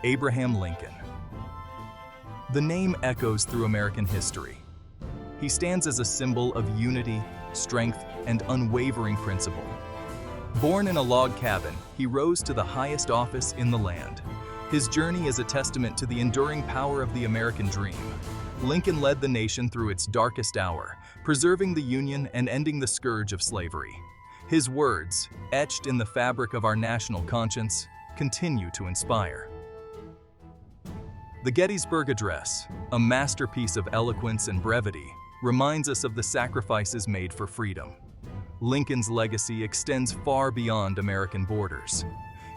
Abraham Lincoln. The name echoes through American history. He stands as a symbol of unity, strength, and unwavering principle. Born in a log cabin, he rose to the highest office in the land. His journey is a testament to the enduring power of the American dream. Lincoln led the nation through its darkest hour, preserving the Union and ending the scourge of slavery. His words, etched in the fabric of our national conscience, continue to inspire. The Gettysburg Address, a masterpiece of eloquence and brevity, reminds us of the sacrifices made for freedom. Lincoln's legacy extends far beyond American borders.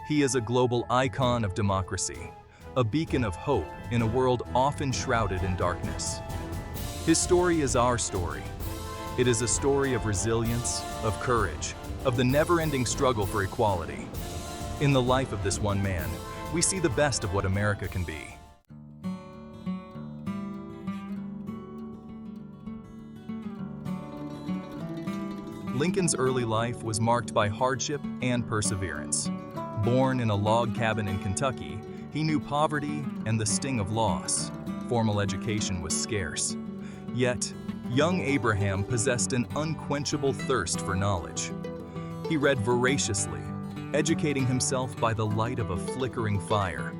He is a global icon of democracy, a beacon of hope in a world often shrouded in darkness. His story is our story. It is a story of resilience, of courage, of the never-ending struggle for equality. In the life of this one man, we see the best of what America can be. Lincoln's early life was marked by hardship and perseverance. Born in a log cabin in Kentucky, he knew poverty and the sting of loss. Formal education was scarce. Yet, young Abraham possessed an unquenchable thirst for knowledge. He read voraciously, educating himself by the light of a flickering fire.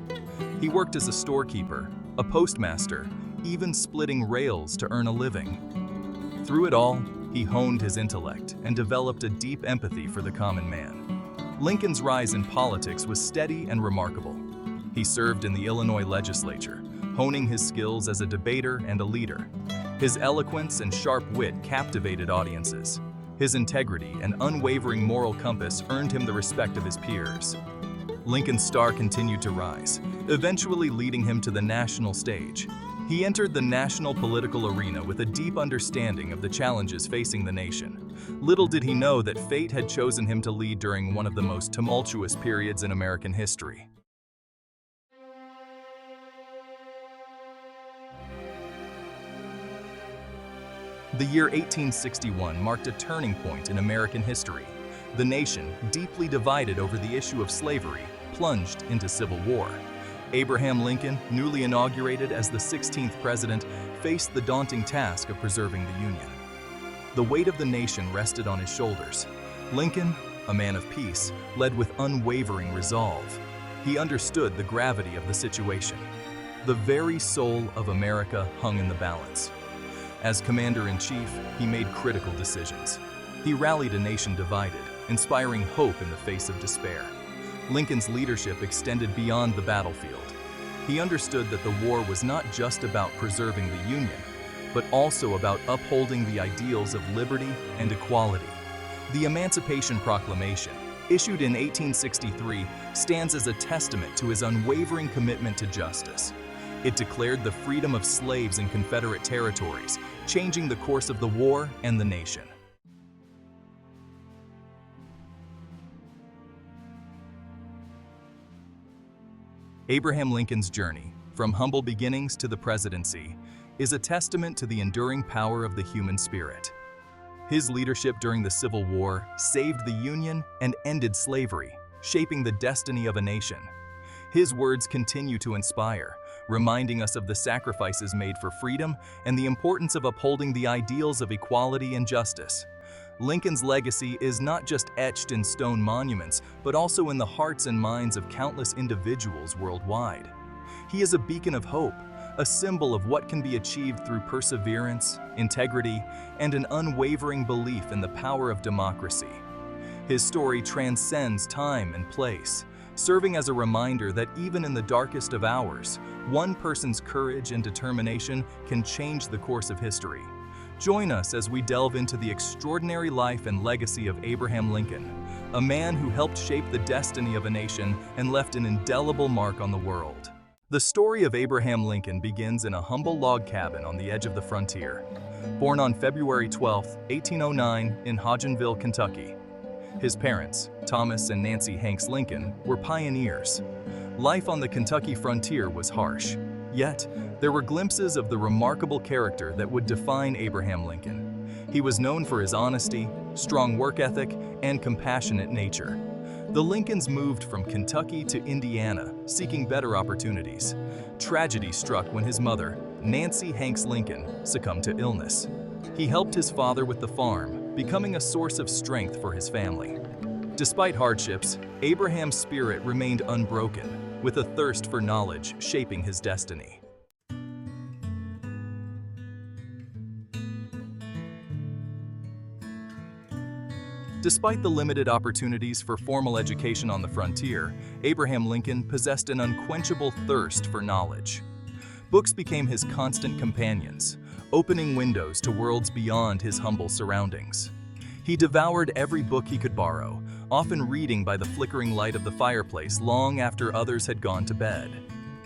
He worked as a storekeeper, a postmaster, even splitting rails to earn a living. Through it all, he honed his intellect and developed a deep empathy for the common man. Lincoln's rise in politics was steady and remarkable. He served in the Illinois legislature, honing his skills as a debater and a leader. His eloquence and sharp wit captivated audiences. His integrity and unwavering moral compass earned him the respect of his peers. Lincoln's star continued to rise, eventually leading him to the national stage. He entered the national political arena with a deep understanding of the challenges facing the nation. Little did he know that fate had chosen him to lead during one of the most tumultuous periods in American history. The year 1861 marked a turning point in American history. The nation, deeply divided over the issue of slavery, plunged into civil war. Abraham Lincoln, newly inaugurated as the 16th president, faced the daunting task of preserving the Union. The weight of the nation rested on his shoulders. Lincoln, a man of peace, led with unwavering resolve. He understood the gravity of the situation. The very soul of America hung in the balance. As commander-in-chief, he made critical decisions. He rallied a nation divided, inspiring hope in the face of despair. Lincoln's leadership extended beyond the battlefield. He understood that the war was not just about preserving the Union, but also about upholding the ideals of liberty and equality. The Emancipation Proclamation, issued in 1863, stands as a testament to his unwavering commitment to justice. It declared the freedom of slaves in Confederate territories, changing the course of the war and the nation. Abraham Lincoln's journey, from humble beginnings to the presidency, is a testament to the enduring power of the human spirit. His leadership during the Civil War saved the Union and ended slavery, shaping the destiny of a nation. His words continue to inspire, reminding us of the sacrifices made for freedom and the importance of upholding the ideals of equality and justice. Lincoln's legacy is not just etched in stone monuments, but also in the hearts and minds of countless individuals worldwide. He is a beacon of hope, a symbol of what can be achieved through perseverance, integrity, and an unwavering belief in the power of democracy. His story transcends time and place, serving as a reminder that even in the darkest of hours, one person's courage and determination can change the course of history. Join us as we delve into the extraordinary life and legacy of Abraham Lincoln, a man who helped shape the destiny of a nation and left an indelible mark on the world. The story of Abraham Lincoln begins in a humble log cabin on the edge of the frontier. Born on February 12, 1809, in Hodgenville, Kentucky. His parents, Thomas and Nancy Hanks Lincoln, were pioneers. Life on the Kentucky frontier was harsh, yet there were glimpses of the remarkable character that would define Abraham Lincoln. He was known for his honesty, strong work ethic, and compassionate nature. The Lincolns moved from Kentucky to Indiana, seeking better opportunities. Tragedy struck when his mother, Nancy Hanks Lincoln, succumbed to illness. He helped his father with the farm, becoming a source of strength for his family. Despite hardships, Abraham's spirit remained unbroken, with a thirst for knowledge shaping his destiny. Despite the limited opportunities for formal education on the frontier, Abraham Lincoln possessed an unquenchable thirst for knowledge. Books became his constant companions, opening windows to worlds beyond his humble surroundings. He devoured every book he could borrow, often reading by the flickering light of the fireplace long after others had gone to bed.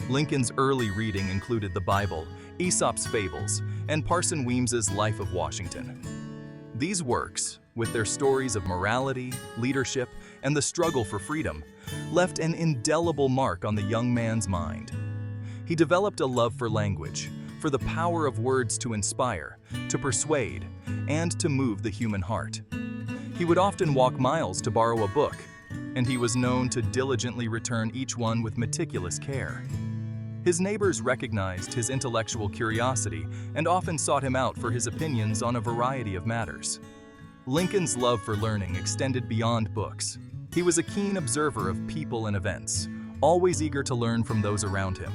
Lincoln's early reading included the Bible, Aesop's Fables, and Parson Weems's Life of Washington. These works, with their stories of morality, leadership, and the struggle for freedom, left an indelible mark on the young man's mind. He developed a love for language, for the power of words to inspire, to persuade, and to move the human heart. He would often walk miles to borrow a book, and he was known to diligently return each one with meticulous care. His neighbors recognized his intellectual curiosity and often sought him out for his opinions on a variety of matters. Lincoln's love for learning extended beyond books. He was a keen observer of people and events, always eager to learn from those around him.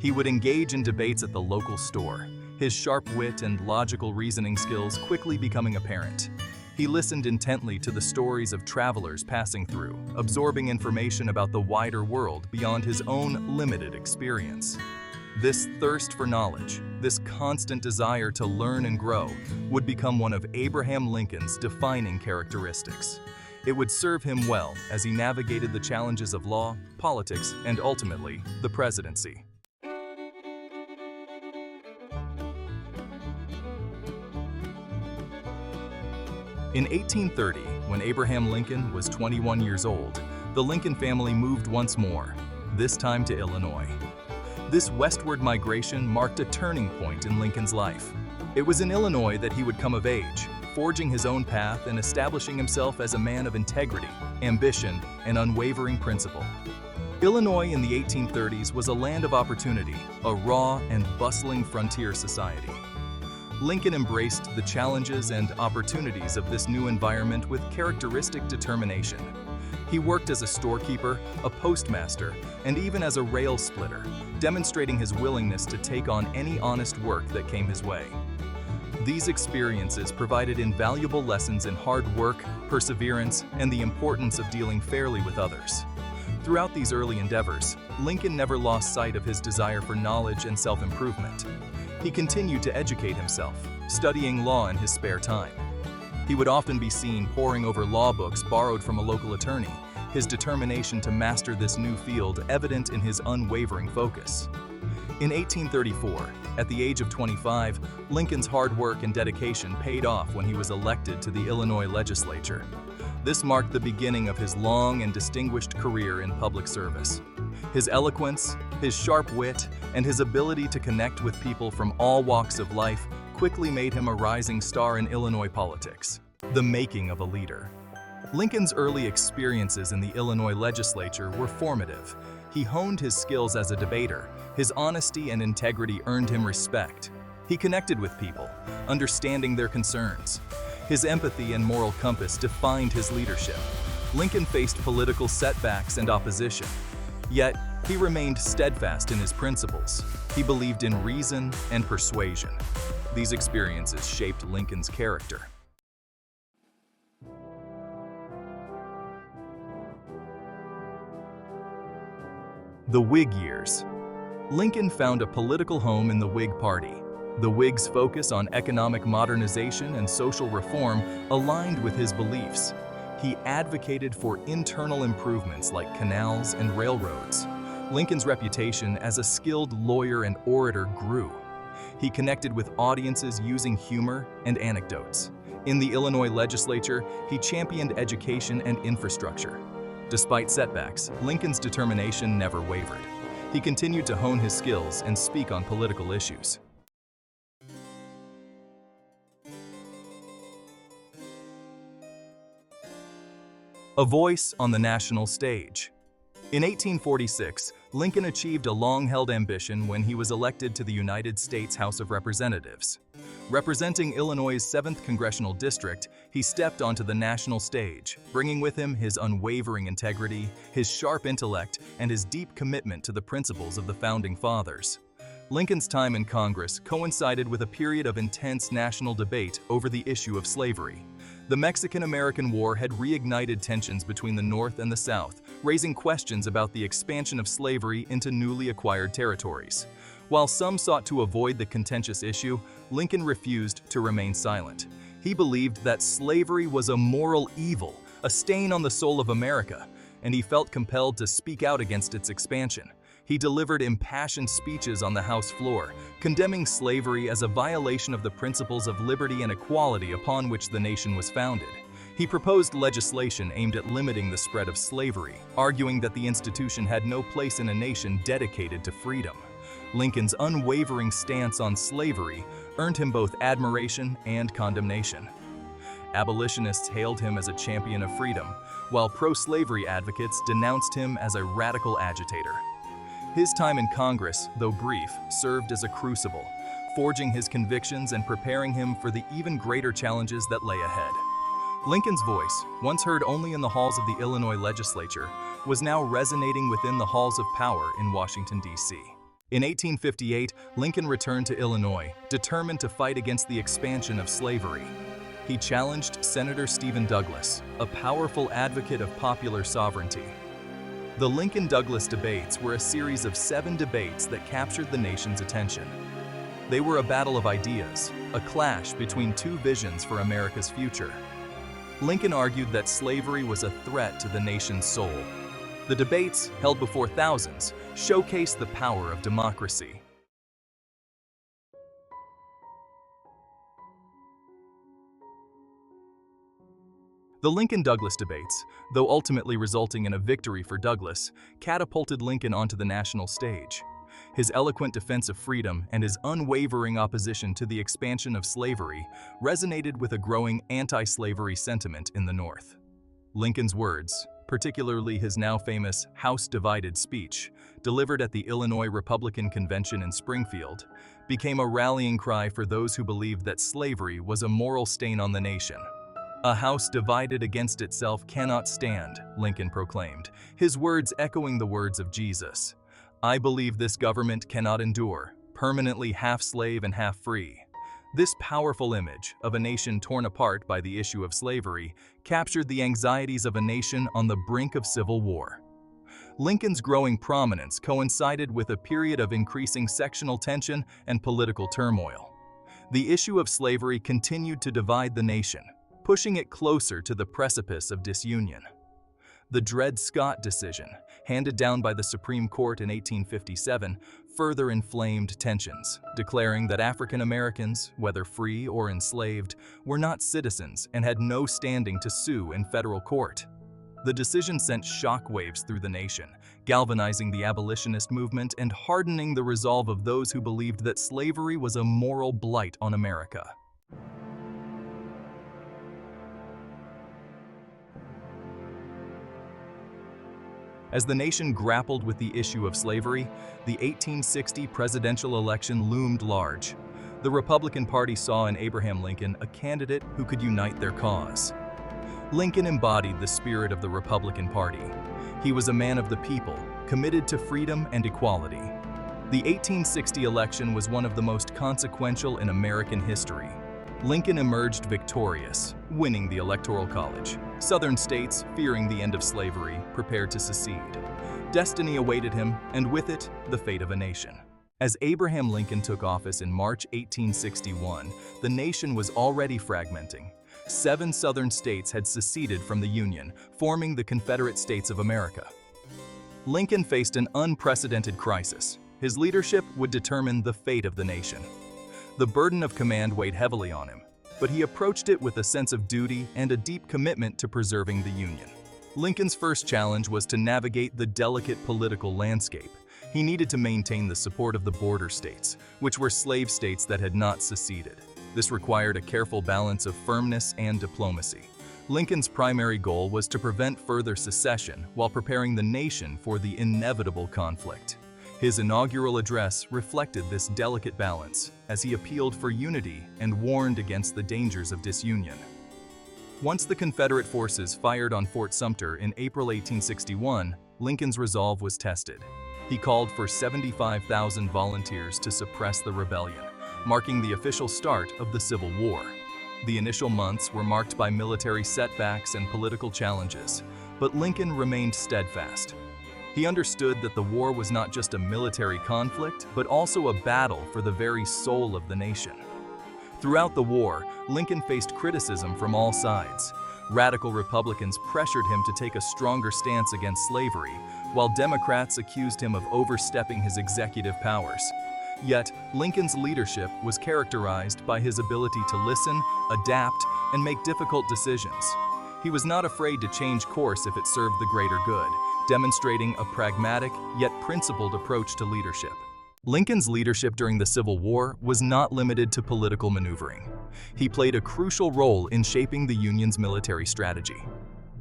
He would engage in debates at the local store, his sharp wit and logical reasoning skills quickly becoming apparent. He listened intently to the stories of travelers passing through, absorbing information about the wider world beyond his own limited experience. This thirst for knowledge, this constant desire to learn and grow, would become one of Abraham Lincoln's defining characteristics. It would serve him well as he navigated the challenges of law, politics, and ultimately, the presidency. In 1830, when Abraham Lincoln was 21 years old, the Lincoln family moved once more, this time to Illinois. This westward migration marked a turning point in Lincoln's life. It was in Illinois that he would come of age, forging his own path and establishing himself as a man of integrity, ambition, and unwavering principle. Illinois in the 1830s was a land of opportunity, a raw and bustling frontier society. Lincoln embraced the challenges and opportunities of this new environment with characteristic determination. He worked as a storekeeper, a postmaster, and even as a rail splitter, demonstrating his willingness to take on any honest work that came his way. These experiences provided invaluable lessons in hard work, perseverance, and the importance of dealing fairly with others. Throughout these early endeavors, Lincoln never lost sight of his desire for knowledge and self-improvement. He continued to educate himself, studying law in his spare time. He would often be seen poring over law books borrowed from a local attorney, his determination to master this new field evident in his unwavering focus. In 1834, at the age of 25, Lincoln's hard work and dedication paid off when he was elected to the Illinois legislature. This marked the beginning of his long and distinguished career in public service. His eloquence, his sharp wit, and his ability to connect with people from all walks of life quickly made him a rising star in Illinois politics. The making of a leader. Lincoln's early experiences in the Illinois legislature were formative. He honed his skills as a debater. His honesty and integrity earned him respect. He connected with people, understanding their concerns. His empathy and moral compass defined his leadership. Lincoln faced political setbacks and opposition. Yet, he remained steadfast in his principles. He believed in reason and persuasion. These experiences shaped Lincoln's character. The Whig Years. Lincoln found a political home in the Whig Party. The Whigs' focus on economic modernization and social reform aligned with his beliefs. He advocated for internal improvements like canals and railroads. Lincoln's reputation as a skilled lawyer and orator grew. He connected with audiences using humor and anecdotes. In the Illinois legislature, he championed education and infrastructure. Despite setbacks, Lincoln's determination never wavered. He continued to hone his skills and speak on political issues. a voice on the national stage. In 1846, Lincoln achieved a long-held ambition when he was elected to the United States House of Representatives. Representing Illinois' 7th Congressional District, he stepped onto the national stage, bringing with him his unwavering integrity, his sharp intellect, and his deep commitment to the principles of the Founding Fathers. Lincoln's time in Congress coincided with a period of intense national debate over the issue of slavery. The Mexican-American War had reignited tensions between the North and the South, raising questions about the expansion of slavery into newly acquired territories. While some sought to avoid the contentious issue, Lincoln refused to remain silent. He believed that slavery was a moral evil, a stain on the soul of America, and he felt compelled to speak out against its expansion. He delivered impassioned speeches on the House floor, condemning slavery as a violation of the principles of liberty and equality upon which the nation was founded. He proposed legislation aimed at limiting the spread of slavery, arguing that the institution had no place in a nation dedicated to freedom. Lincoln's unwavering stance on slavery earned him both admiration and condemnation. Abolitionists hailed him as a champion of freedom, while pro-slavery advocates denounced him as a radical agitator. His time in Congress, though brief, served as a crucible, forging his convictions and preparing him for the even greater challenges that lay ahead. Lincoln's voice, once heard only in the halls of the Illinois legislature, was now resonating within the halls of power in Washington, D.C. In 1858, Lincoln returned to Illinois, determined to fight against the expansion of slavery. He challenged Senator Stephen Douglas, a powerful advocate of popular sovereignty. The Lincoln-Douglas debates were a series of 7 debates that captured the nation's attention. They were a battle of ideas, a clash between 2 visions for America's future. Lincoln argued that slavery was a threat to the nation's soul. The debates, held before thousands, showcased the power of democracy. The Lincoln-Douglas debates, though ultimately resulting in a victory for Douglas, catapulted Lincoln onto the national stage. His eloquent defense of freedom and his unwavering opposition to the expansion of slavery resonated with a growing anti-slavery sentiment in the North. Lincoln's words, particularly his now famous House Divided speech, delivered at the Illinois Republican Convention in Springfield, became a rallying cry for those who believed that slavery was a moral stain on the nation. "A house divided against itself cannot stand," Lincoln proclaimed, his words echoing the words of Jesus. "I believe this government cannot endure, permanently half slave and half free." This powerful image of a nation torn apart by the issue of slavery captured the anxieties of a nation on the brink of civil war. Lincoln's growing prominence coincided with a period of increasing sectional tension and political turmoil. The issue of slavery continued to divide the nation, pushing it closer to the precipice of disunion. The Dred Scott decision, handed down by the Supreme Court in 1857, further inflamed tensions, declaring that African Americans, whether free or enslaved, were not citizens and had no standing to sue in federal court. The decision sent shockwaves through the nation, galvanizing the abolitionist movement and hardening the resolve of those who believed that slavery was a moral blight on America. As the nation grappled with the issue of slavery, the 1860 presidential election loomed large. The Republican Party saw in Abraham Lincoln a candidate who could unite their cause. Lincoln embodied the spirit of the Republican Party. He was a man of the people, committed to freedom and equality. The 1860 election was one of the most consequential in American history. Lincoln emerged victorious, winning the Electoral College. Southern states, fearing the end of slavery, prepared to secede. Destiny awaited him, and with it, the fate of a nation. As Abraham Lincoln took office in March 1861, the nation was already fragmenting. 7 southern states had seceded from the Union, forming the Confederate States of America. Lincoln faced an unprecedented crisis. His leadership would determine the fate of the nation. The burden of command weighed heavily on him, but he approached it with a sense of duty and a deep commitment to preserving the Union. Lincoln's first challenge was to navigate the delicate political landscape. He needed to maintain the support of the border states, which were slave states that had not seceded. This required a careful balance of firmness and diplomacy. Lincoln's primary goal was to prevent further secession while preparing the nation for the inevitable conflict. His inaugural address reflected this delicate balance as he appealed for unity and warned against the dangers of disunion. Once the Confederate forces fired on Fort Sumter in April 1861, Lincoln's resolve was tested. He called for 75,000 volunteers to suppress the rebellion, marking the official start of the Civil War. The initial months were marked by military setbacks and political challenges, but Lincoln remained steadfast. He understood that the war was not just a military conflict, but also a battle for the very soul of the nation. Throughout the war, Lincoln faced criticism from all sides. Radical Republicans pressured him to take a stronger stance against slavery, while Democrats accused him of overstepping his executive powers. Yet, Lincoln's leadership was characterized by his ability to listen, adapt, and make difficult decisions. He was not afraid to change course if it served the greater good, demonstrating a pragmatic yet principled approach to leadership. Lincoln's leadership during the Civil War was not limited to political maneuvering. He played a crucial role in shaping the Union's military strategy.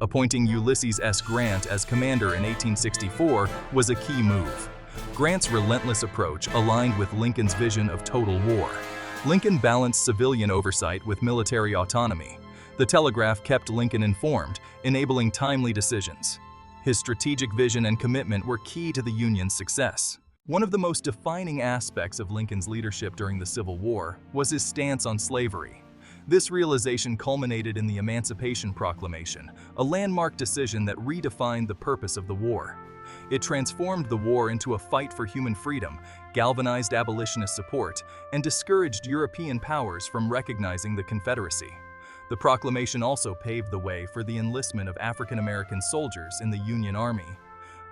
Appointing Ulysses S. Grant as commander in 1864 was a key move. Grant's relentless approach aligned with Lincoln's vision of total war. Lincoln balanced civilian oversight with military autonomy. The telegraph kept Lincoln informed, enabling timely decisions. His strategic vision and commitment were key to the Union's success. One of the most defining aspects of Lincoln's leadership during the Civil War was his stance on slavery. This realization culminated in the Emancipation Proclamation, a landmark decision that redefined the purpose of the war. It transformed the war into a fight for human freedom, galvanized abolitionist support, and discouraged European powers from recognizing the Confederacy. The proclamation also paved the way for the enlistment of African American soldiers in the Union Army.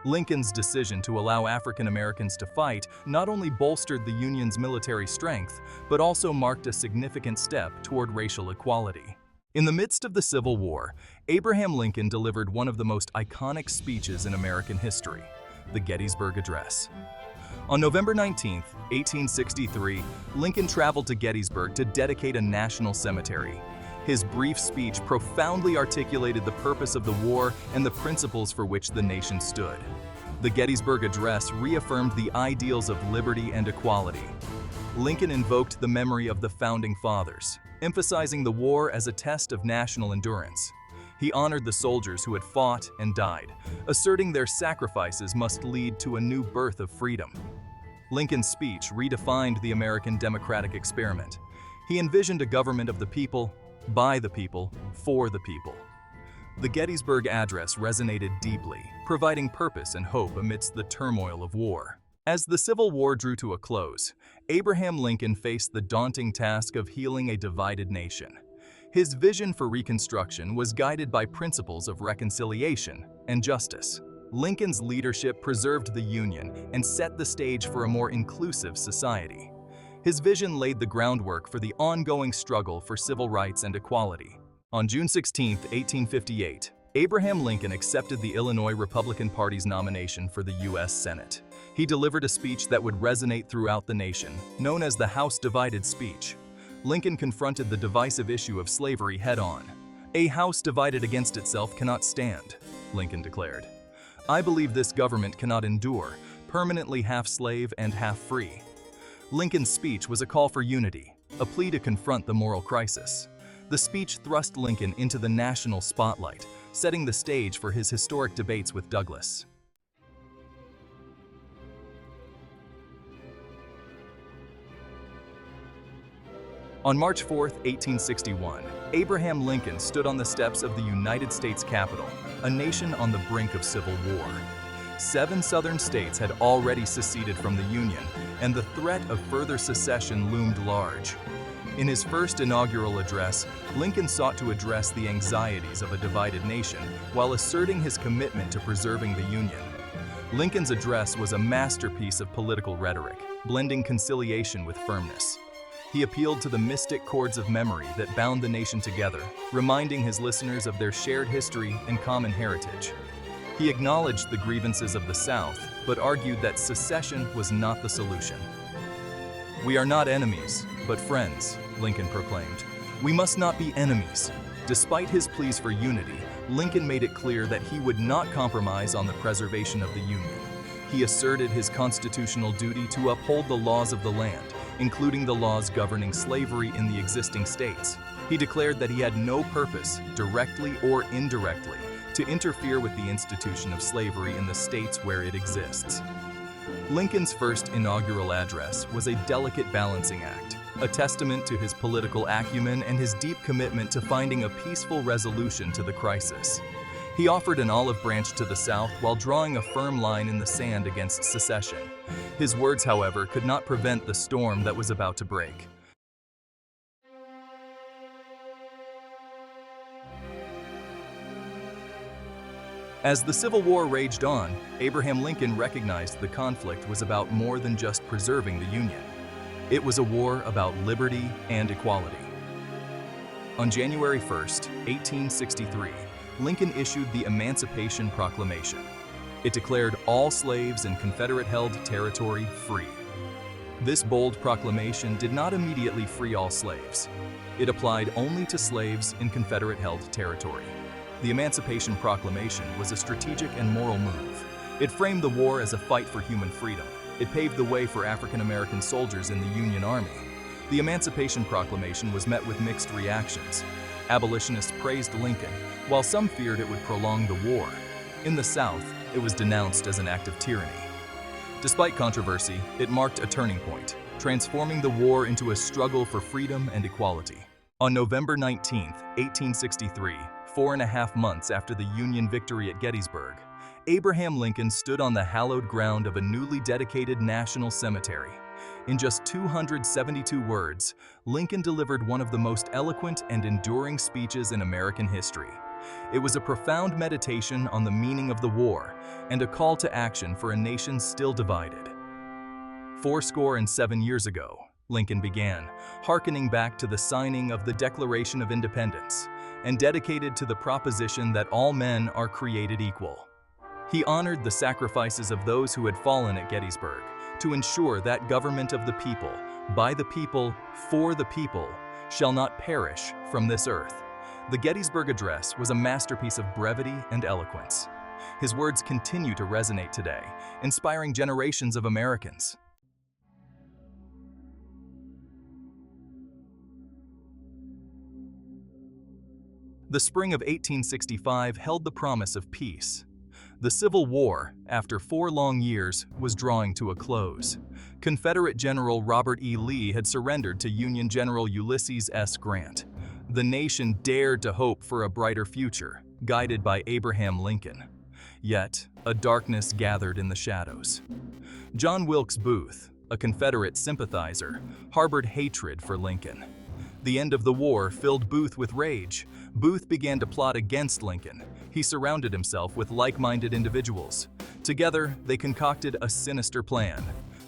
Lincoln's decision to allow African Americans to fight not only bolstered the Union's military strength, but also marked a significant step toward racial equality. In the midst of the Civil War, Abraham Lincoln delivered one of the most iconic speeches in American history, the Gettysburg Address. On November 19, 1863, Lincoln traveled to Gettysburg to dedicate a national cemetery. His brief speech profoundly articulated the purpose of the war and the principles for which the nation stood. The Gettysburg Address reaffirmed the ideals of liberty and equality. Lincoln invoked the memory of the Founding Fathers, emphasizing the war as a test of national endurance. He honored the soldiers who had fought and died, asserting their sacrifices must lead to a new birth of freedom. Lincoln's speech redefined the American democratic experiment. He envisioned a government of the people, by the people, for the people. The Gettysburg Address resonated deeply, providing purpose and hope amidst the turmoil of war. As the Civil War drew to a close, Abraham Lincoln faced the daunting task of healing a divided nation. His vision for Reconstruction was guided by principles of reconciliation and justice. Lincoln's leadership preserved the Union and set the stage for a more inclusive society. His vision laid the groundwork for the ongoing struggle for civil rights and equality. On June 16, 1858, Abraham Lincoln accepted the Illinois Republican Party's nomination for the U.S. Senate. He delivered a speech that would resonate throughout the nation, known as the House Divided Speech. Lincoln confronted the divisive issue of slavery head-on. "A house divided against itself cannot stand," Lincoln declared. "I believe this government cannot endure, permanently half slave and half free." Lincoln's speech was a call for unity, a plea to confront the moral crisis. The speech thrust Lincoln into the national spotlight, setting the stage for his historic debates with Douglas. On March 4, 1861, Abraham Lincoln stood on the steps of the United States Capitol, a nation on the brink of civil war. 7 southern states had already seceded from the Union, and the threat of further secession loomed large. In his first inaugural address, Lincoln sought to address the anxieties of a divided nation while asserting his commitment to preserving the Union. Lincoln's address was a masterpiece of political rhetoric, blending conciliation with firmness. He appealed to the mystic cords of memory that bound the nation together, reminding his listeners of their shared history and common heritage. He acknowledged the grievances of the South, but argued that secession was not the solution. "We are not enemies, but friends," Lincoln proclaimed. "We must not be enemies. Despite his pleas for unity, Lincoln made it clear that he would not compromise on the preservation of the Union. He asserted his constitutional duty to uphold the laws of the land, including the laws governing slavery in the existing states. He declared that he had no purpose, directly or indirectly, to interfere with the institution of slavery in the states where it exists. Lincoln's first inaugural address was a delicate balancing act, a testament to his political acumen and his deep commitment to finding a peaceful resolution to the crisis. He offered an olive branch to the South while drawing a firm line in the sand against secession. His words, however, could not prevent the storm that was about to break. As the Civil War raged on, Abraham Lincoln recognized the conflict was about more than just preserving the Union. It was a war about liberty and equality. On January 1, 1863, Lincoln issued the Emancipation Proclamation. It declared all slaves in Confederate-held territory free. This bold proclamation did not immediately free all slaves. It applied only to slaves in Confederate-held territory. The Emancipation Proclamation was a strategic and moral move. It framed the war as a fight for human freedom. It paved the way for African American soldiers in the Union Army. The Emancipation Proclamation was met with mixed reactions. Abolitionists praised Lincoln, while some feared it would prolong the war. In the South, it was denounced as an act of tyranny. Despite controversy, it marked a turning point, transforming the war into a struggle for freedom and equality. On November 19, 1863, 4.5 months after the Union victory at Gettysburg, Abraham Lincoln stood on the hallowed ground of a newly dedicated national cemetery. In just 272 words, Lincoln delivered one of the most eloquent and enduring speeches in American history. It was a profound meditation on the meaning of the war and a call to action for a nation still divided. 7 years ago, Lincoln began, hearkening back to the signing of the Declaration of Independence, and dedicated to the proposition that all men are created equal. He honored the sacrifices of those who had fallen at Gettysburg to ensure that government of the people, by the people, for the people, shall not perish from this earth. The Gettysburg Address was a masterpiece of brevity and eloquence. His words continue to resonate today, inspiring generations of Americans. The spring of 1865 held the promise of peace. The Civil War, after 4 long years, was drawing to a close. Confederate General Robert E. Lee had surrendered to Union General Ulysses S. Grant. The nation dared to hope for a brighter future, guided by Abraham Lincoln. Yet, a darkness gathered in the shadows. John Wilkes Booth, a Confederate sympathizer, harbored hatred for Lincoln. The end of the war filled Booth with rage. Booth began to plot against Lincoln. He surrounded himself with like-minded individuals. Together, they concocted a sinister plan.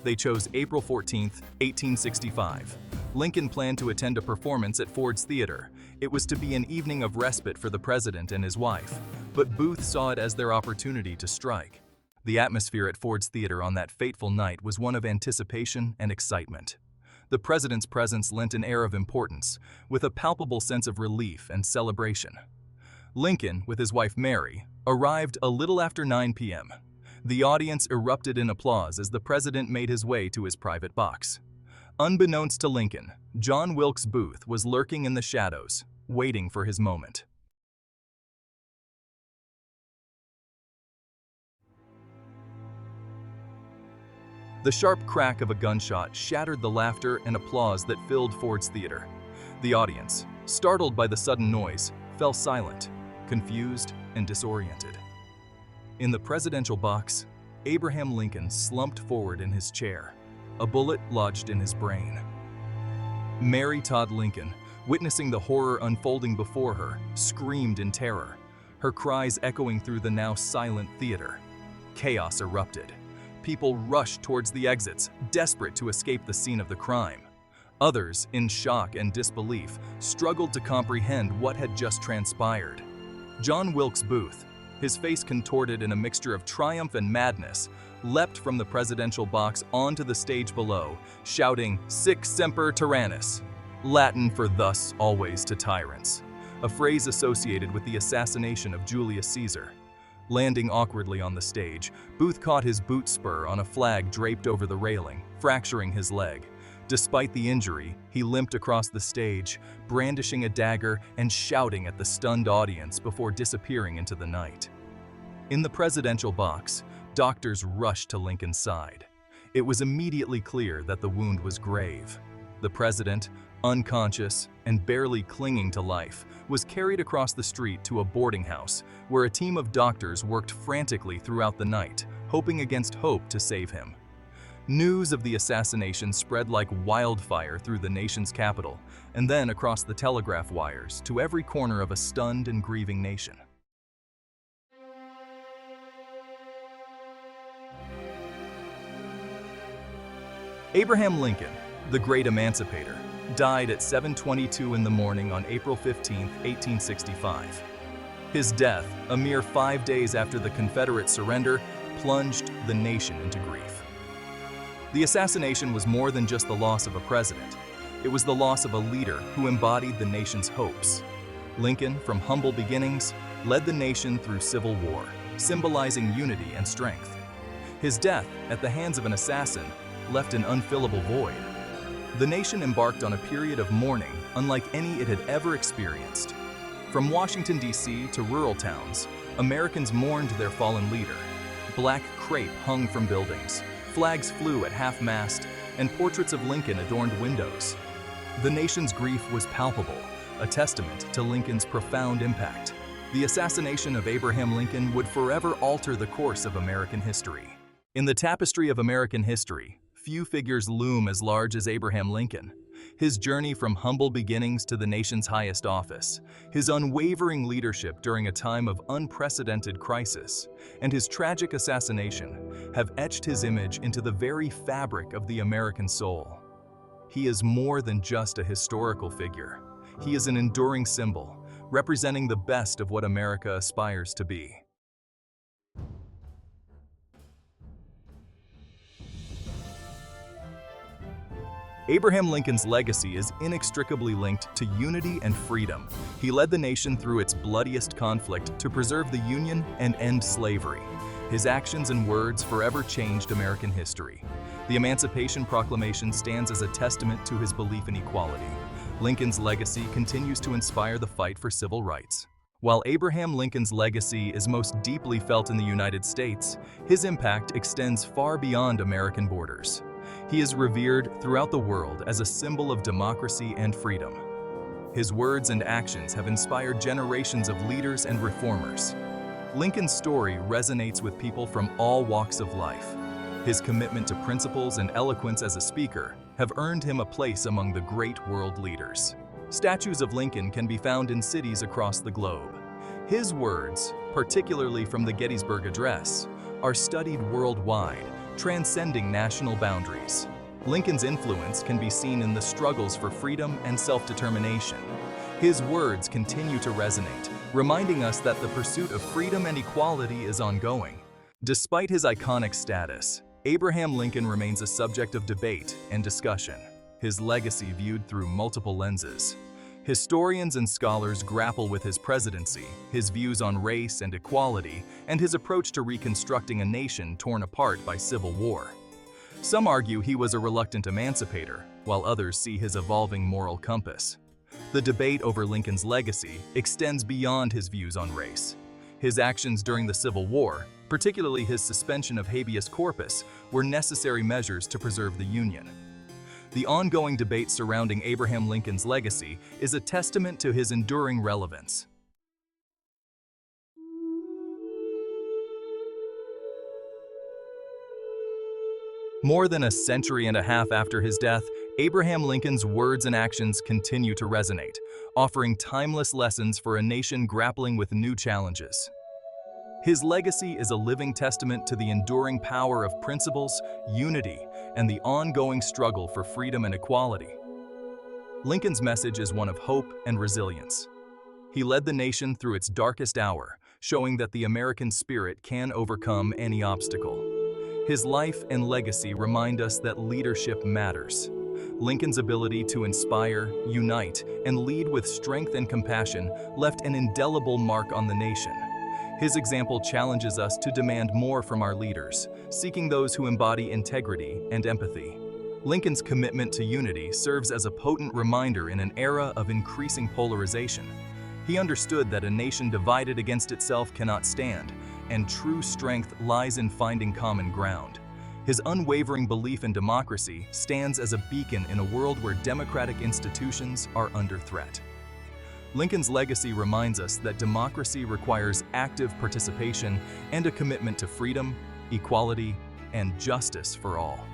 They chose April 14, 1865. Lincoln planned to attend a performance at Ford's Theater. It was to be an evening of respite for the president and his wife, but Booth saw it as their opportunity to strike. The atmosphere at Ford's Theater on that fateful night was one of anticipation and excitement. The president's presence lent an air of importance, with a palpable sense of relief and celebration. Lincoln, with his wife Mary, arrived a little after 9 p.m. The audience erupted in applause as the president made his way to his private box. Unbeknownst to Lincoln, John Wilkes Booth was lurking in the shadows, waiting for his moment. The sharp crack of a gunshot shattered the laughter and applause that filled Ford's Theater. The audience, startled by the sudden noise, fell silent, confused and disoriented. In the presidential box, Abraham Lincoln slumped forward in his chair, a bullet lodged in his brain. Mary Todd Lincoln, witnessing the horror unfolding before her, screamed in terror, her cries echoing through the now silent theater. Chaos erupted. People rushed towards the exits, desperate to escape the scene of the crime. Others, in shock and disbelief, struggled to comprehend what had just transpired. John Wilkes Booth, his face contorted in a mixture of triumph and madness, leapt from the presidential box onto the stage below, shouting, "Sic semper tyrannis," Latin for "thus always to tyrants." a phrase associated with the assassination of Julius Caesar. Landing awkwardly on the stage, Booth caught his boot spur on a flag draped over the railing, fracturing his leg. Despite the injury, he limped across the stage, brandishing a dagger and shouting at the stunned audience before disappearing into the night. In the presidential box, doctors rushed to Lincoln's side. It was immediately clear that the wound was grave. The president, unconscious and barely clinging to life, was carried across the street to a boarding house where a team of doctors worked frantically throughout the night, hoping against hope to save him. News of the assassination spread like wildfire through the nation's capital, and then across the telegraph wires to every corner of a stunned and grieving nation. Abraham Lincoln, the great emancipator, died at 7:22 in the morning on April 15, 1865. His death, a mere 5 days after the Confederate surrender, plunged the nation into grief. The assassination was more than just the loss of a president. It was the loss of a leader who embodied the nation's hopes. Lincoln, from humble beginnings, led the nation through civil war, symbolizing unity and strength. His death, at the hands of an assassin, left an unfillable void. The nation embarked on a period of mourning unlike any it had ever experienced. From Washington, D.C. to rural towns, Americans mourned their fallen leader. Black crepe hung from buildings, flags flew at half-mast, and portraits of Lincoln adorned windows. The nation's grief was palpable, a testament to Lincoln's profound impact. The assassination of Abraham Lincoln would forever alter the course of American history. In the tapestry of American history, few figures loom as large as Abraham Lincoln. His journey from humble beginnings to the nation's highest office, his unwavering leadership during a time of unprecedented crisis, and his tragic assassination have etched his image into the very fabric of the American soul. He is more than just a historical figure. He is an enduring symbol, representing the best of what America aspires to be. Abraham Lincoln's legacy is inextricably linked to unity and freedom. He led the nation through its bloodiest conflict to preserve the Union and end slavery. His actions and words forever changed American history. The Emancipation Proclamation stands as a testament to his belief in equality. Lincoln's legacy continues to inspire the fight for civil rights. While Abraham Lincoln's legacy is most deeply felt in the United States, his impact extends far beyond American borders. He is revered throughout the world as a symbol of democracy and freedom. His words and actions have inspired generations of leaders and reformers. Lincoln's story resonates with people from all walks of life. His commitment to principles and eloquence as a speaker have earned him a place among the great world leaders. Statues of Lincoln can be found in cities across the globe. His words, particularly from the Gettysburg Address, are studied worldwide, transcending national boundaries. Lincoln's influence can be seen in the struggles for freedom and self-determination. His words continue to resonate, reminding us that the pursuit of freedom and equality is ongoing. Despite his iconic status, Abraham Lincoln remains a subject of debate and discussion, his legacy viewed through multiple lenses. Historians and scholars grapple with his presidency, his views on race and equality, and his approach to reconstructing a nation torn apart by civil war. Some argue he was a reluctant emancipator, while others see his evolving moral compass. The debate over Lincoln's legacy extends beyond his views on race. His actions during the Civil War, particularly his suspension of habeas corpus, were necessary measures to preserve the Union. The ongoing debate surrounding Abraham Lincoln's legacy is a testament to his enduring relevance. More than a century and a half after his death, Abraham Lincoln's words and actions continue to resonate, offering timeless lessons for a nation grappling with new challenges. His legacy is a living testament to the enduring power of principles, unity, and the ongoing struggle for freedom and equality. Lincoln's message is one of hope and resilience. He led the nation through its darkest hour, showing that the American spirit can overcome any obstacle. His life and legacy remind us that leadership matters. Lincoln's ability to inspire, unite, and lead with strength and compassion left an indelible mark on the nation. His example challenges us to demand more from our leaders, seeking those who embody integrity and empathy. Lincoln's commitment to unity serves as a potent reminder in an era of increasing polarization. He understood that a nation divided against itself cannot stand, and true strength lies in finding common ground. His unwavering belief in democracy stands as a beacon in a world where democratic institutions are under threat. Lincoln's legacy reminds us that democracy requires active participation and a commitment to freedom, equality, and justice for all.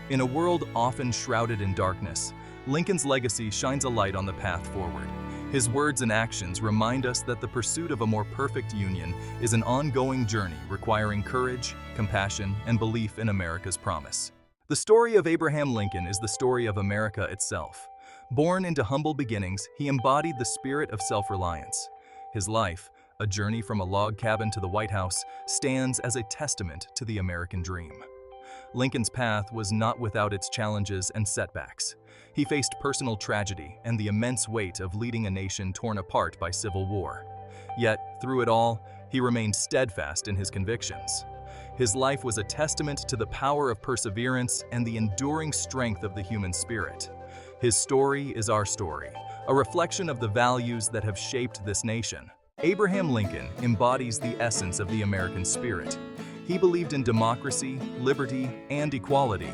In a world often shrouded in darkness, Lincoln's legacy shines a light on the path forward. His words and actions remind us that the pursuit of a more perfect union is an ongoing journey requiring courage, compassion, and belief in America's promise. The story of Abraham Lincoln is the story of America itself. Born into humble beginnings, he embodied the spirit of self-reliance. His life, a journey from a log cabin to the White House, stands as a testament to the American dream. Lincoln's path was not without its challenges and setbacks. He faced personal tragedy and the immense weight of leading a nation torn apart by civil war. Yet, through it all, he remained steadfast in his convictions. His life was a testament to the power of perseverance and the enduring strength of the human spirit. His story is our story, a reflection of the values that have shaped this nation. Abraham Lincoln embodies the essence of the American spirit. He believed in democracy, liberty, and equality.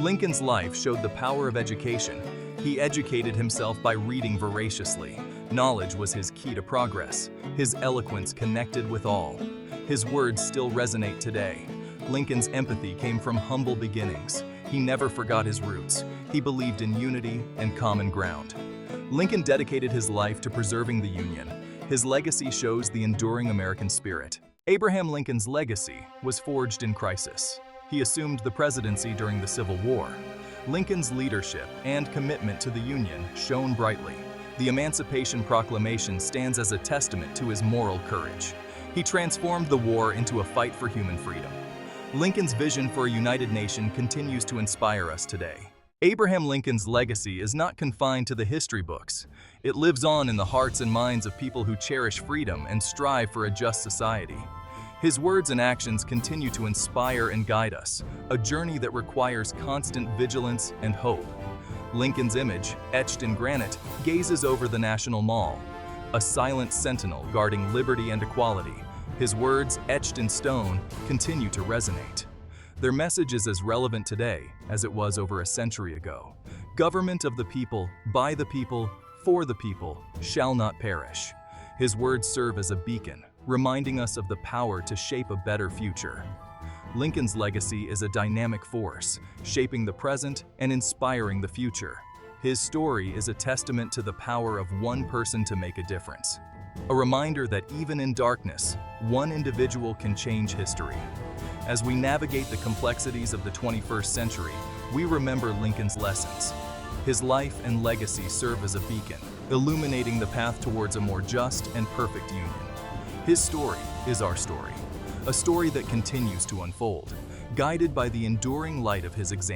Lincoln's life showed the power of education. He educated himself by reading voraciously. Knowledge was his key to progress. His eloquence connected with all. His words still resonate today. Lincoln's empathy came from humble beginnings. He never forgot his roots. He believed in unity and common ground. Lincoln dedicated his life to preserving the Union. His legacy shows the enduring American spirit. Abraham Lincoln's legacy was forged in crisis. He assumed the presidency during the Civil War. Lincoln's leadership and commitment to the Union shone brightly. The Emancipation Proclamation stands as a testament to his moral courage. He transformed the war into a fight for human freedom. Lincoln's vision for a united nation continues to inspire us today. Abraham Lincoln's legacy is not confined to the history books. It lives on in the hearts and minds of people who cherish freedom and strive for a just society. His words and actions continue to inspire and guide us, a journey that requires constant vigilance and hope. Lincoln's image, etched in granite, gazes over the National Mall, a silent sentinel guarding liberty and equality. His words, etched in stone, continue to resonate. Their message is as relevant today as it was over a century ago. Government of the people, by the people, for the people, shall not perish. His words serve as a beacon, reminding us of the power to shape a better future. Lincoln's legacy is a dynamic force, shaping the present and inspiring the future. His story is a testament to the power of one person to make a difference. A reminder that even in darkness, one individual can change history. As we navigate the complexities of the 21st century, we remember Lincoln's lessons. His life and legacy serve as a beacon, illuminating the path towards a more just and perfect union. His story is our story, a story that continues to unfold, guided by the enduring light of his example.